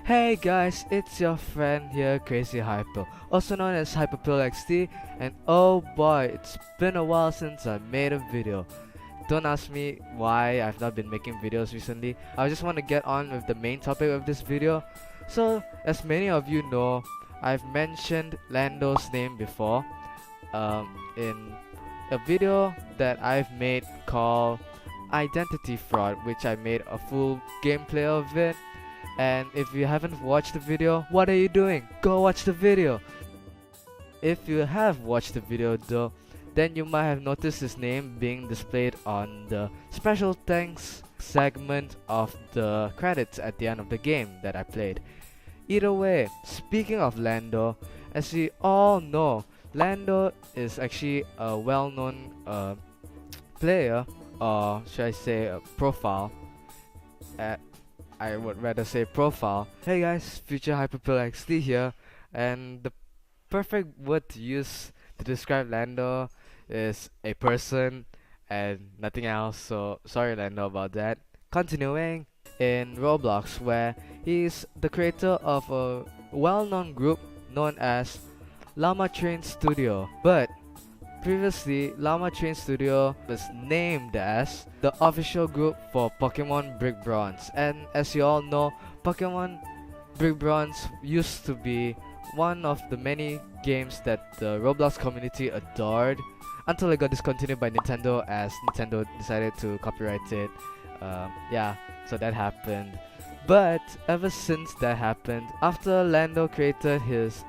Hey guys, it's your friend here, CrazyHyPill, also known as HyperPillXD, and oh boy, it's been a while since I made a video. Don't ask me why I've not been making videos recently. I just want to get on with the main topic of this video. So, as many of you know, I've mentioned Lando's name before in a video that I've made called Identity Fraud, which I made a full gameplay of it. And if you haven't watched the video, what are you doing? Go watch the video! If you have watched the video though, then you might have noticed his name being displayed on the special thanks segment of the credits at the end of the game that I played. Either way, speaking of Lando, as we all know, Lando is actually a well-known player, or should I say a profile. I would rather say profile. Hey guys, future HyperPillXD here, and the perfect word to use to describe Lando is a person and nothing else, so sorry Lando about that. Continuing, in Roblox, where he's the creator of a well-known group known as Llama Train Studio, but previously, Llama Train Studio was named as the official group for Pokemon Brick Bronze, and as you all know, Pokemon Brick Bronze used to be one of the many games that the Roblox community adored until it got discontinued by Nintendo as Nintendo decided to copyright it. Yeah, so that happened. But ever since that happened, after Lando created his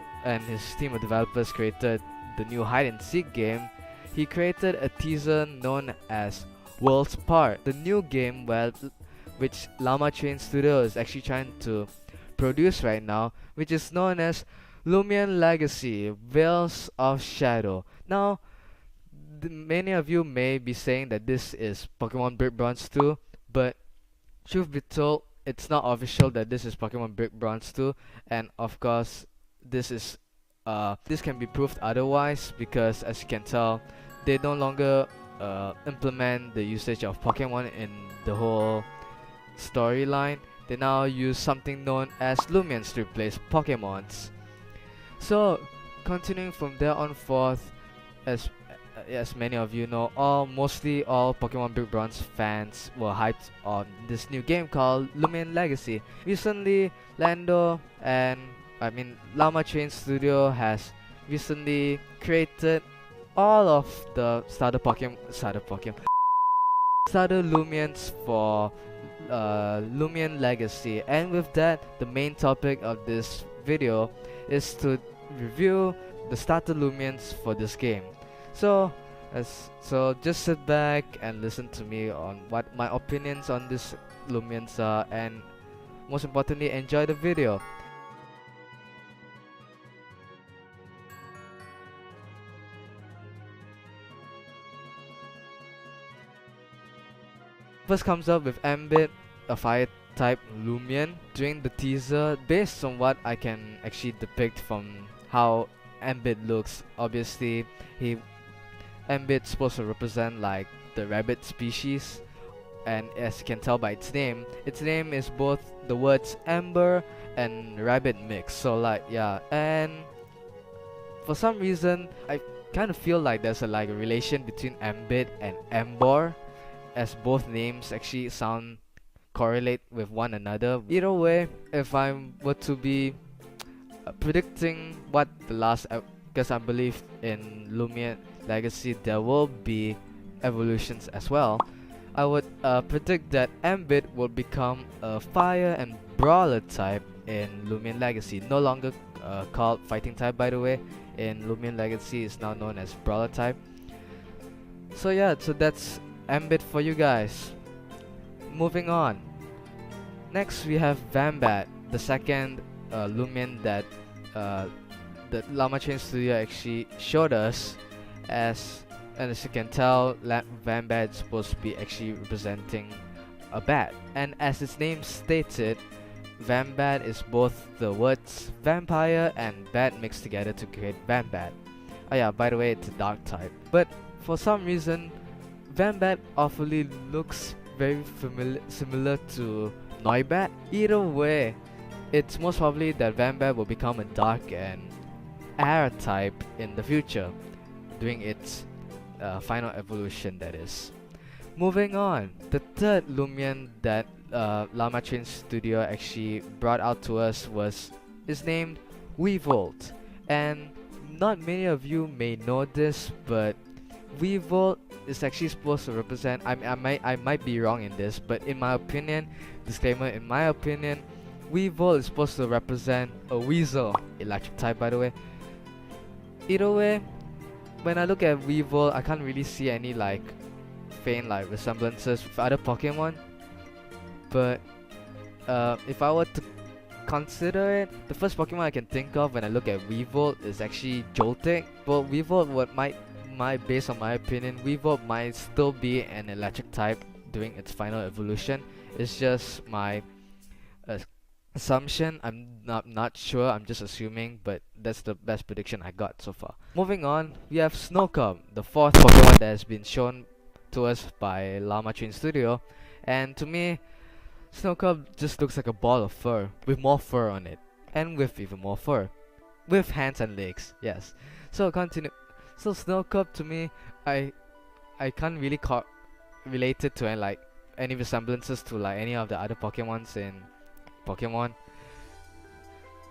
team of developers created the new hide and seek game, he created a teaser known as Worlds Part, the new game which Llama Train Studio is actually trying to produce right now, which is known as Loomian Legacy, Veils of Shadow. Now, many of you may be saying that this is Pokemon Brick Bronze 2, but truth be told, it's not official that this is Pokemon Brick Bronze 2, and of course, this can be proved otherwise because, as you can tell, they no longer implement the usage of Pokemon in the whole storyline. They now use something known as Loomians to replace Pokemons. So, continuing from there on forth, as many of you know, mostly all Pokemon Brick Bronze fans were hyped on this new game called Loomian Legacy. Recently, Llama Train Studio has recently created all of the starter Loomians for Loomian Legacy, and with that, the main topic of this video is to review the starter Loomians for this game. So just sit back and listen to me on what my opinions on this Loomians are, and most importantly, enjoy the video. First comes up with Ambit, a fire type Loomian. During the teaser, based on what I can actually depict from how Ambit looks, obviously Ambit's supposed to represent like the rabbit species, and as you can tell by its name is both the words amber and rabbit mix. So like, yeah, and for some reason I kind of feel like there's a relation between Ambit and Ambor, as both names actually correlate with one another. Either way, if I were to be predicting what the last, because I believe in Loomian Legacy there will be evolutions as well, I would predict that Ambit will become a fire and brawler type in Loomian Legacy. No longer called fighting type, by the way. In Loomian Legacy, it's now known as brawler type. So yeah, so that's Ambit for you guys. Moving on. Next we have Vanbad, the second Loomian that the Llama Train Studio actually showed us, and as you can tell, Vanbad is supposed to be actually representing a bat, and as its name stated, Vanbad is both the words vampire and bat mixed together to create Vanbad. Oh yeah, by the way, it's a dark type, but for some reason Vanbad awfully looks very similar to Noibat. Either way, it's most probably that Vanbad will become a dark and air type in the future, doing its final evolution, that is. Moving on, the third Loomian that Llama Train Studio actually brought out to us is named Weevil, and not many of you may know this, but Weevil is actually supposed to represent. I might be wrong in this, but in my opinion, disclaimer. In my opinion, Weevil is supposed to represent a weasel, electric type, by the way. Either way, when I look at Weevil, I can't really see any like faint like resemblances with other Pokemon. But if I were to consider it, the first Pokemon I can think of when I look at Weevil is actually Joltik. But Weevil, based on my opinion, Weevil might still be an electric type during its final evolution. It's just my assumption. I'm not sure, I'm just assuming, but that's the best prediction I got so far. Moving on, we have Snowcub, the fourth Pokemon that has been shown to us by Llama Train Studio, and to me, Snowcub just looks like a ball of fur with more fur on it, and with even more fur, with hands and legs. Yes. So Snowcub, to me, I can't really relate it to like any resemblances to like any of the other Pokemons in Pokemon.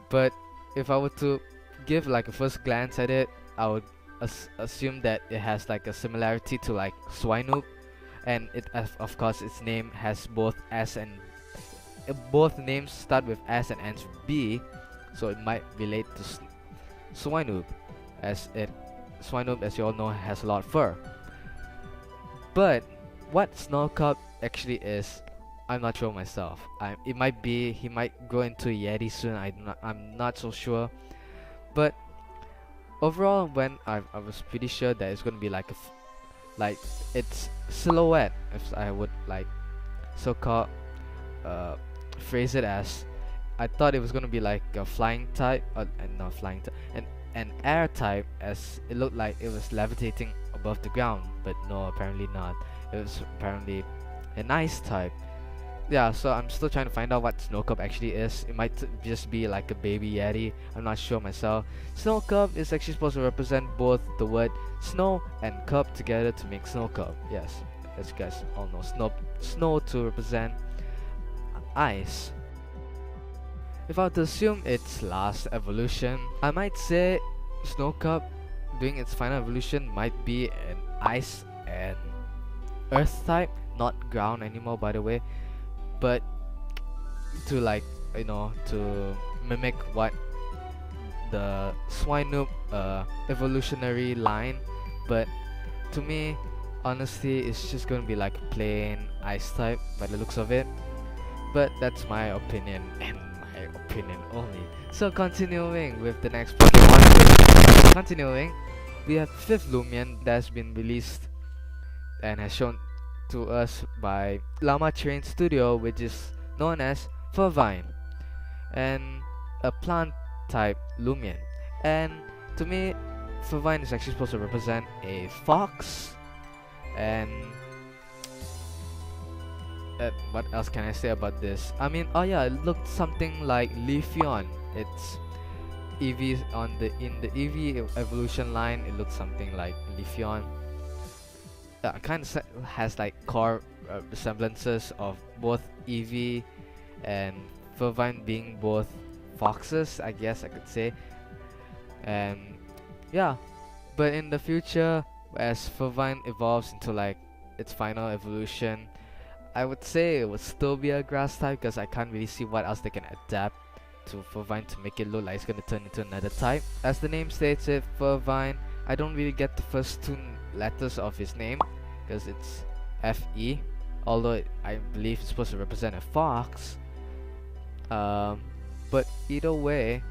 But if I were to give like a first glance at it, I would assume that it has like a similarity to like Swinub, and of course its name has both S and both names start with S and ends with B, so it might relate to Swinub, as Swinub, as you all know, has a lot of fur. But what Snowcub actually is, I'm not sure myself. It might be he might grow into a Yeti soon. I'm not so sure. But overall, when I was pretty sure that it's gonna be like like its silhouette, if I would like so-called phrase it as, I thought it was gonna be like a flying type, and not flying type, and an air type, as it looked like it was levitating above the ground. But no, apparently not. It was apparently an ice type. Yeah, so I'm still trying to find out what Snowcub actually is. It might just be like a baby Yeti. I'm not sure myself. Snowcub is actually supposed to represent both the word snow and cub together to make Snowcub. Yes, as you guys all know, snow to represent ice. If I were to assume its last evolution, I might say Snowcub doing its final evolution might be an ice and earth type, not ground anymore, by the way. But to like, you know, to mimic what the Swinub evolutionary line. But to me, honestly, it's just gonna be like a plain ice type by the looks of it. But that's my opinion, and my opinion only. So continuing with the next Pokemon, we have fifth Loomian that's been released and has shown to us by Llama Train Studio, which is known as Fervine, and a plant type Loomian. And to me, Fervine is actually supposed to represent a fox. And what else can I say about this? I mean, oh yeah, it looked something like Leafeon. It's in the EV evolution line, it looks something like Leafeon. Kind of has like core resemblances of both Eevee and Fervine being both foxes, I guess I could say. And yeah, but in the future, as Fervine evolves into like its final evolution, I would say it would still be a grass type, because I can't really see what else they can adapt to Fervine to make it look like it's gonna turn into another type. As the name states it, Fervine, I don't really get the first two letters of his name, because it's FE, although I believe it's supposed to represent a fox. But either way,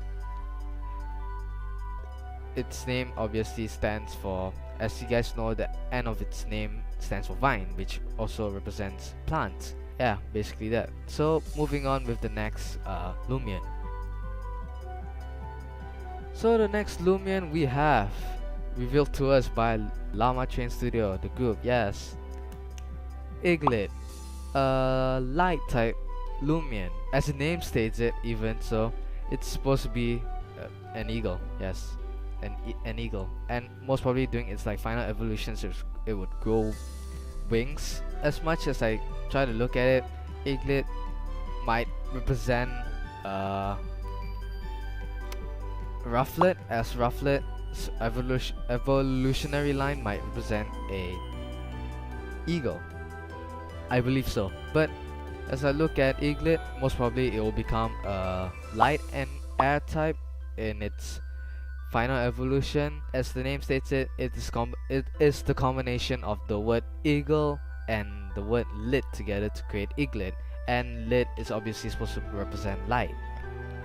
its name obviously stands for, as you guys know, the end of its name stands for vine, which also represents plants. Yeah, basically that. So moving on with the next Loomian. So the next Loomian we have revealed to us by Llama Train Studio, the group, yes, Eaglet, a light type Loomian. As the name states it, even so, it's supposed to be an eagle. Yes, an eagle. And most probably doing its like final evolution, so it would grow wings. As much as I try to look at it, Eaglet might represent Rufflet, as Rufflet's evolutionary line might represent a eagle. I believe so. But as I look at Eaglet, most probably it will become a light and air type in its final evolution. As the name states it, it is the combination of the word eagle and the word lit together to create Eaglet. And lit is obviously supposed to represent light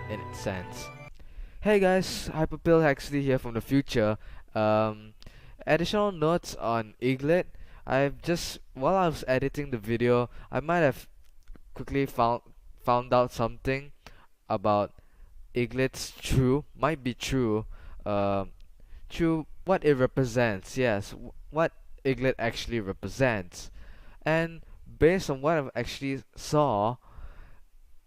in its sense. Hey guys, HyperPillXD here from the future. Additional notes on Eaglet. While I was editing the video, I might have quickly found out something about Eaglet's might be true what it represents. Yes, what Eaglet actually represents. And based on what I've actually saw,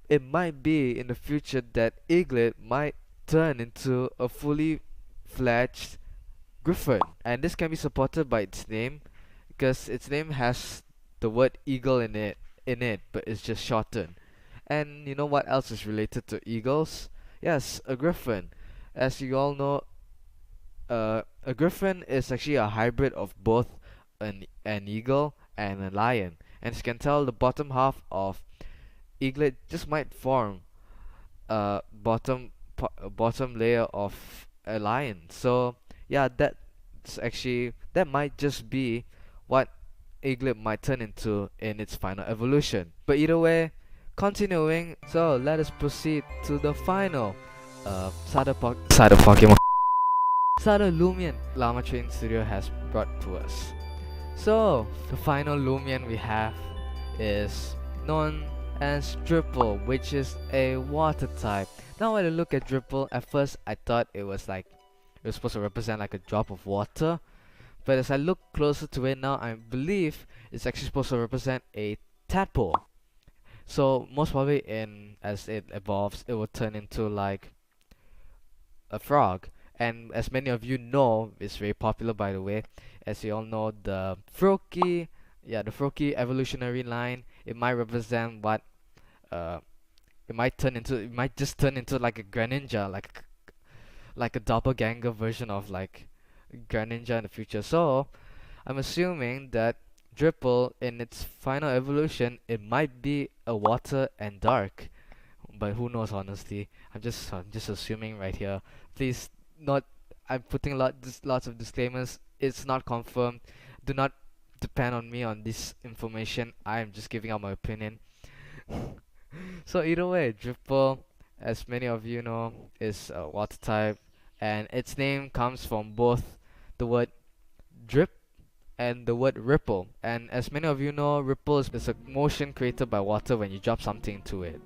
it might be in the future that Eaglet might turn into a fully fledged griffin, and this can be supported by its name, because its name has the word eagle in it, but it's just shortened. And you know what else is related to eagles? Yes, a griffin. As you all know, a griffin is actually a hybrid of both an eagle and a lion. And as you can tell, the bottom half of Eaglet just might form a bottom layer of a lion. So yeah, that might just be what Eaglet might turn into in its final evolution. But either way, continuing, so let us proceed to the final Sada Pokemon Sada Loomian Llama Train Studio has brought to us. So the final Loomian we have is known as Dripple, which is a water type. Now when I look at Dripple, at first I thought it was supposed to represent like a drop of water, but as I look closer to it now, I believe it's actually supposed to represent a tadpole. So most probably as it evolves, it will turn into like a frog. And as many of you know, it's very popular, by the way. As you all know, the Froakie evolutionary line, it might represent what it might just turn into like a Greninja, like a doppelganger version of like Greninja in the future. So I'm assuming that Dripple in its final evolution, it might be a water and dark, but who knows, honestly. I'm just assuming right here. Please not, I'm putting lots of disclaimers. It's not confirmed. Do not depend on me on this information. I am just giving out my opinion. So either way, Dripple, as many of you know, is a water type, and its name comes from both the word drip and the word ripple. And as many of you know, ripple is a motion created by water when you drop something into it.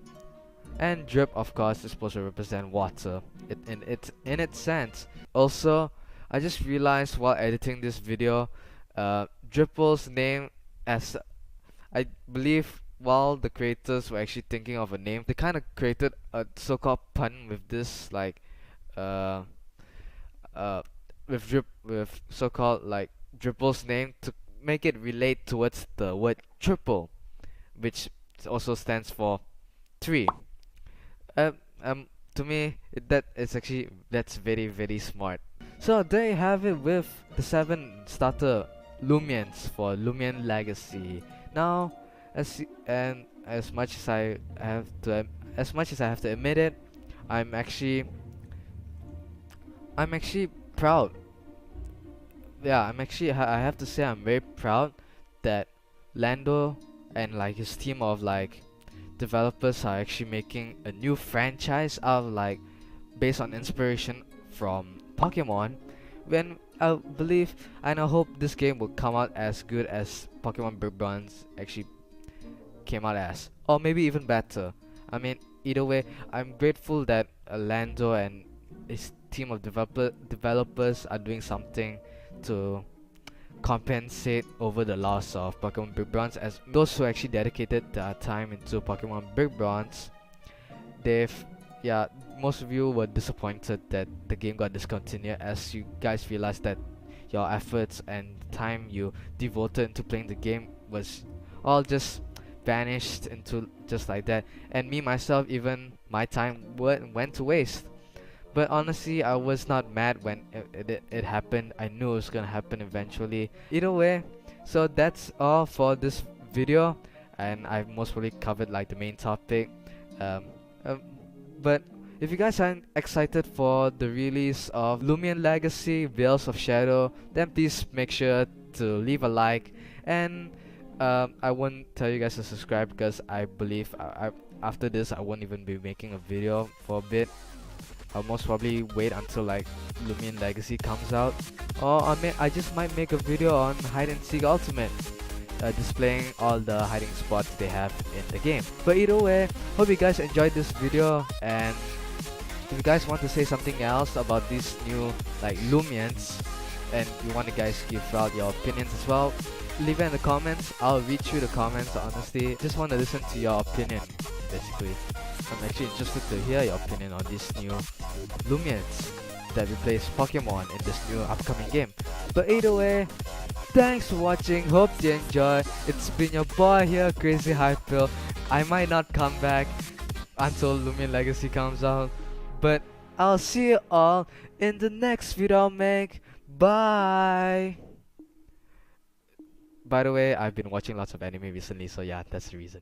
And drip, of course, is supposed to represent water in its sense. Also, I just realized while editing this video, Dripple's name, as I believe while the creators were actually thinking of a name, they kind of created a so-called pun with this, like with so-called like Dripple's name to make it relate towards the word triple, which also stands for 3. To me, that's very smart. So there you have it with the 7 starter Loomians for Loomian Legacy. Now, as much as I have to admit it, I'm actually proud. Yeah, I have to say I'm very proud that Lando and like his team of like developers are actually making a new franchise out of like based on inspiration from Pokemon. When I believe and I hope this game will come out as good as Pokemon Brick Bronze actually came out as, or maybe even better. I mean, either way, I'm grateful that Lando and his team of developers are doing something to compensate over the loss of Pokemon Big Bronze, as those who actually dedicated their time into Pokemon Big Bronze, they've yeah, most of you were disappointed that the game got discontinued, as you guys realized that your efforts and time you devoted to playing the game was all just vanished into just like that. And me myself, even my time went to waste. But honestly, I was not mad when it happened. I knew it was gonna happen eventually. Either way, so that's all for this video, and I've most probably covered like the main topic. Um, um, but if you guys aren't excited for the release of Loomian Legacy, Veils of Shadow, then please make sure to leave a like. And I won't tell you guys to subscribe, because I believe after this I won't even be making a video for a bit. I'll most probably wait until like Loomian Legacy comes out, or I just might make a video on Hide and Seek Ultimate, displaying all the hiding spots they have in the game. But either way, hope you guys enjoyed this video, and if you guys want to say something else about these new like Loomians, and you want to guys give out your opinions as well, leave it in the comments. I'll read through the comments. Honestly, just want to listen to your opinion basically. I'm actually interested to hear your opinion on these new Loomians that replace Pokemon in this new upcoming game. But either way, thanks for watching, hope you enjoy. It's been your boy here, CrazyHyPill. I might not come back until Loomian Legacy comes out, but I'll see you all in the next video I'll make. Bye! By the way, I've been watching lots of anime recently, so yeah, that's the reason.